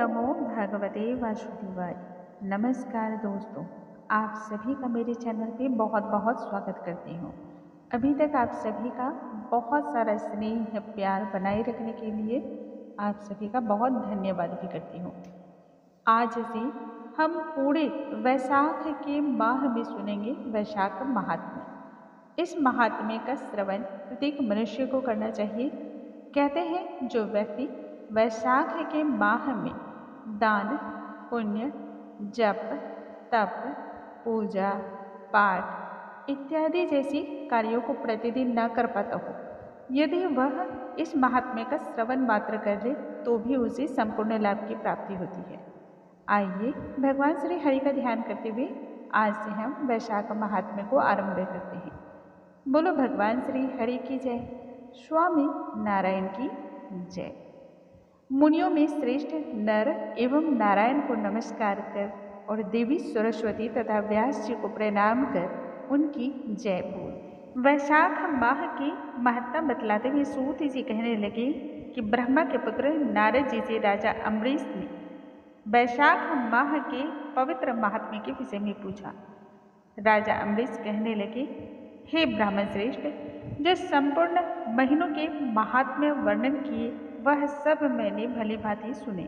नमो भगवते वासुदेवाय। नमस्कार दोस्तों, आप सभी का मेरे चैनल पे बहुत बहुत स्वागत करती हूँ। अभी तक आप सभी का बहुत सारा स्नेह प्यार बनाए रखने के लिए आप सभी का बहुत धन्यवाद भी करती हूँ। आज से हम पूरे वैशाख के माह में सुनेंगे वैशाख महात्म्य। इस महात्म्य का श्रवण प्रत्येक मनुष्य को करना चाहिए। कहते हैं जो व्यक्ति वैशाख के माह में दान, पुण्य, जप, तप, पूजा, पाठ इत्यादि जैसी कार्यों को प्रतिदिन न कर पाता हो, यदि वह इस महात्म्य का श्रवण मात्र कर ले तो भी उसे संपूर्ण लाभ की प्राप्ति होती है। आइए भगवान श्री हरि का ध्यान करते हुए आज से हम वैशाख महात्म्य को आरंभ करते हैं। बोलो भगवान श्री हरि की जय, स्वामी नारायण की जय। मुनियों में श्रेष्ठ नर एवं नारायण को नमस्कार कर और देवी सरस्वती तथा व्यास जी को प्रणाम कर उनकी जय बोल। वैशाख माह की महत्ता बतलाते हुए सूत जी कहने लगे कि ब्रह्मा के पुत्र नारद जी से राजा अम्बरीश ने वैशाख माह के पवित्र महात्म्य के विषय में पूछा। राजा अम्बरीश कहने लगे, हे ब्राह्मण श्रेष्ठ, जो संपूर्ण महीनों के महात्म्य वर्णन किए वह सब मैंने भली भांति सुने।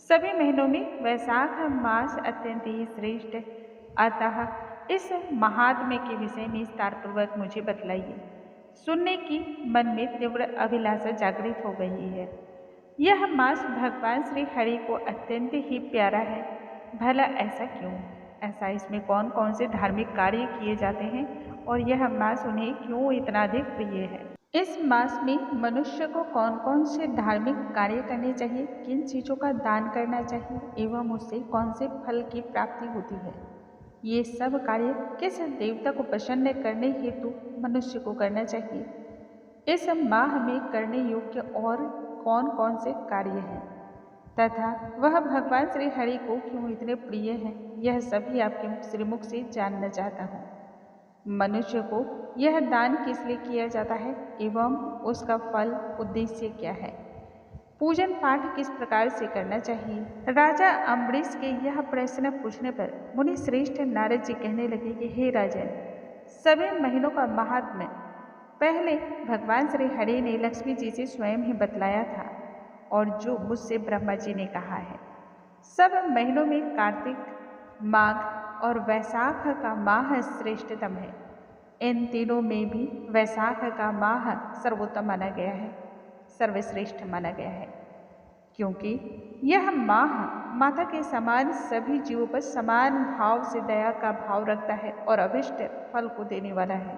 सभी महीनों में वैशाख मास अत्यंत ही श्रेष्ठ, अतः इस महात्म्य के विषय में विस्तार पूर्वक मुझे बतलाइए। सुनने की मन में तीव्र अभिलाषा जागृत हो गई है। यह मास भगवान श्री हरि को अत्यंत ही प्यारा है। भला ऐसा क्यों? ऐसा इसमें कौन कौन से धार्मिक कार्य किए जाते हैं और यह मास उन्हें क्यों इतना अधिक प्रिय है? इस मास में मनुष्य को कौन कौन से धार्मिक कार्य करने चाहिए, किन चीज़ों का दान करना चाहिए एवं उससे कौन से फल की प्राप्ति होती है, ये सब कार्य किस देवता को प्रसन्न करने हेतु मनुष्य को करना चाहिए, इस माह में करने योग्य और कौन कौन से कार्य हैं तथा वह भगवान श्री हरि को क्यों इतने प्रिय हैं, यह सभी आपके श्रीमुख से जानना चाहता हूँ। मनुष्य को यह दान किस लिए किया जाता है एवं उसका फल उद्देश्य क्या है, पूजन पाठ किस प्रकार से करना चाहिए। राजा अम्बरीश के यह प्रश्न पूछने पर मुनि श्रेष्ठ नारद जी कहने लगे कि हे राजन, सभी महीनों का महात्म्य पहले भगवान श्री हरि ने लक्ष्मी जी से स्वयं ही बतलाया था और जो मुझसे ब्रह्मा जी ने कहा है। सब महीनों में कार्तिक, माघ और वैशाख का माह श्रेष्ठतम है। इन तीनों में भी वैशाख का माह सर्वोत्तम माना गया है, सर्वश्रेष्ठ माना गया है, क्योंकि यह माह माता के समान सभी जीवों पर समान भाव से दया का भाव रखता है और अभिष्ट फल को देने वाला है।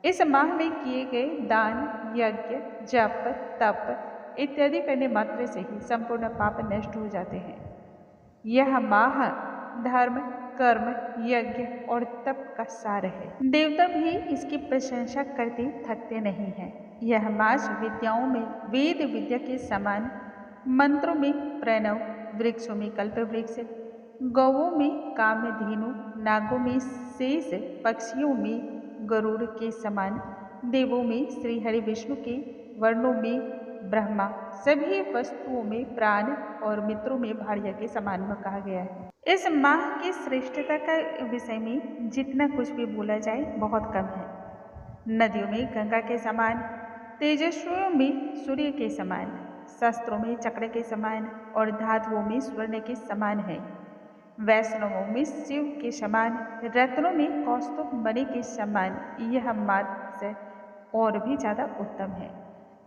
इस माह में किए गए दान, यज्ञ, जप, तप इत्यादि करने मात्र से ही संपूर्ण पाप नष्ट हो जाते हैं। यह माह धर्म, कर्म, यज्ञ और तप का सार है। देवता भी इसकी प्रशंसा करते थकते नहीं हैं। यह मास विद्याओं में वेद विद्या के समान, मंत्रों में प्रणव, वृक्षों में कल्प वृक्ष, गौओं में कामधेनु, नागों में शेष, पक्षियों में गरुड़ के समान, देवों में श्री हरि विष्णु के, वर्णों में ब्रह्मा, सभी वस्तुओं में प्राण और मित्रों में भार्या के समान कहा गया है। इस माह की श्रेष्ठता का विषय में जितना कुछ भी बोला जाए बहुत कम है। नदियों में गंगा के समान, तेजस्वियों में सूर्य के समान, शस्त्रों में चक्र के समान और धातुओं में स्वर्ण के समान है। वैष्णवों में शिव के समान, रत्नों में कौस्तुभ मणि के समान यह मास और भी ज़्यादा उत्तम है।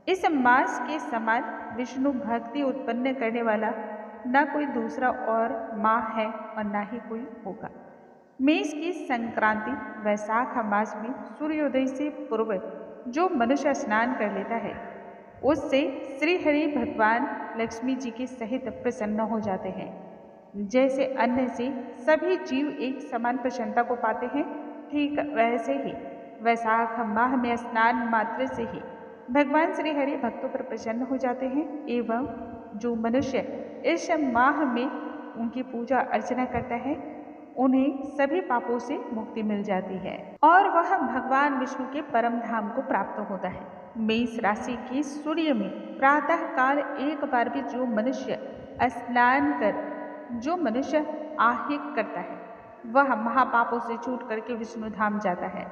इस मास के समान विष्णु भक्ति उत्पन्न करने वाला न कोई दूसरा और माह है और न ही कोई होगा। मेष की संक्रांति वैशाख मास में सूर्योदय से पूर्व जो मनुष्य स्नान कर लेता है उससे श्री हरि भगवान लक्ष्मी जी के सहित प्रसन्न हो जाते हैं। जैसे अन्न से सभी जीव एक समान प्रसन्नता को पाते हैं, ठीक वैसे ही वैशाख माह में स्नान मात्र से ही भगवान श्री हरि भक्तों पर प्रसन्न हो जाते हैं एवं जो मनुष्य इस माह में उनकी पूजा अर्चना करता है उन्हें सभी पापों से मुक्ति मिल जाती है और वह भगवान विष्णु के परम धाम को प्राप्त होता है। मेष राशि के सूर्य में प्रातः काल एक बार भी जो मनुष्य स्नान कर जो मनुष्य आहिक करता है वह महापापों से छूट करके विष्णु धाम जाता है।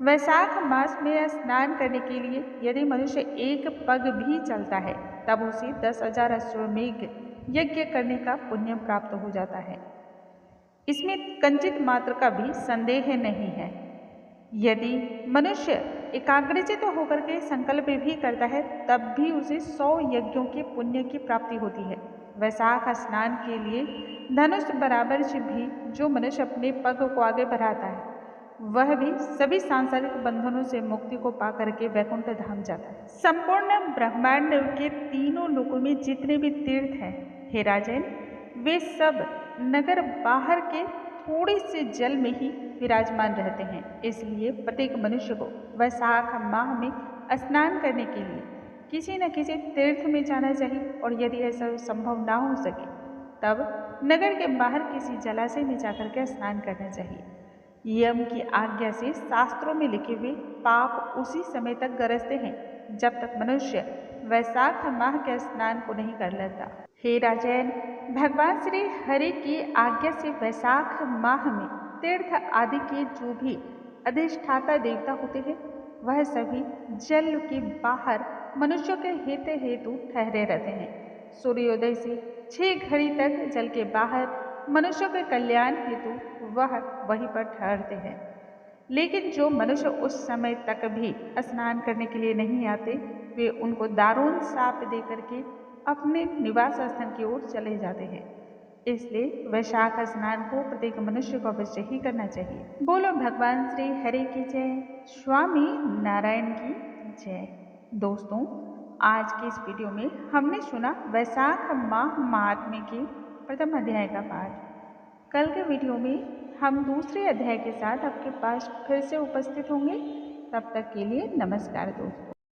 वैशाख मास में स्नान करने के लिए यदि मनुष्य एक पग भी चलता है तब उसे 10,000 अश्वमेघ यज्ञ करने का पुण्य प्राप्त हो जाता है। इसमें कंचित मात्र का भी संदेह नहीं है। यदि मनुष्य एकाग्रचित होकर के संकल्प भी करता है तब भी उसे 100 यज्ञों के पुण्य की प्राप्ति होती है। वैशाख स्नान के लिए धनुष बराबर से भी जो मनुष्य अपने पग को आगे बढ़ाता है वह भी सभी सांसारिक बंधनों से मुक्ति को पाकर के वैकुंठ धाम जाता है। संपूर्ण ब्रह्मांड के तीनों लोकों में जितने भी तीर्थ हैं हे राजन, वे सब नगर बाहर के थोड़े से जल में ही विराजमान रहते हैं। इसलिए प्रत्येक मनुष्य को वैशाख माह में स्नान करने के लिए किसी न किसी तीर्थ में जाना चाहिए और यदि ऐसा संभव ना हो सके तब नगर के बाहर किसी जलाशय में जाकर के स्नान करना चाहिए। यम की आज्ञा से शास्त्रों में लिखे हुए पाप उसी समय तक गरजते हैं जब तक मनुष्य वैशाख माह के स्नान को नहीं कर लेता। हे राजन, भगवान श्री हरि की आज्ञा से वैशाख माह में तीर्थ आदि के जो भी अधिष्ठाता देवता होते हैं वह सभी जल के बाहर मनुष्यों के हित हेतु ठहरे रहते हैं। सूर्योदय से 6 घड़ी तक जल के बाहर मनुष्यों के कल्याण हेतु वह वहीं पर ठहरते हैं। लेकिन जो मनुष्य उस समय तक भी स्नान करने के लिए नहीं आते वे उनको दारुण शाप दे करके अपने निवास स्थान की ओर चले जाते हैं। इसलिए वैशाख स्नान को प्रत्येक मनुष्य को अवश्य ही करना चाहिए। बोलो भगवान श्री हरि की जय, स्वामी नारायण की जय। दोस्तों, आज के इस वीडियो में हमने सुना वैशाख माह महात्म्य के प्रथम अध्याय का पाठ। कल के वीडियो में हम दूसरे अध्याय के साथ आपके पास फिर से उपस्थित होंगे। तब तक के लिए नमस्कार दोस्तों।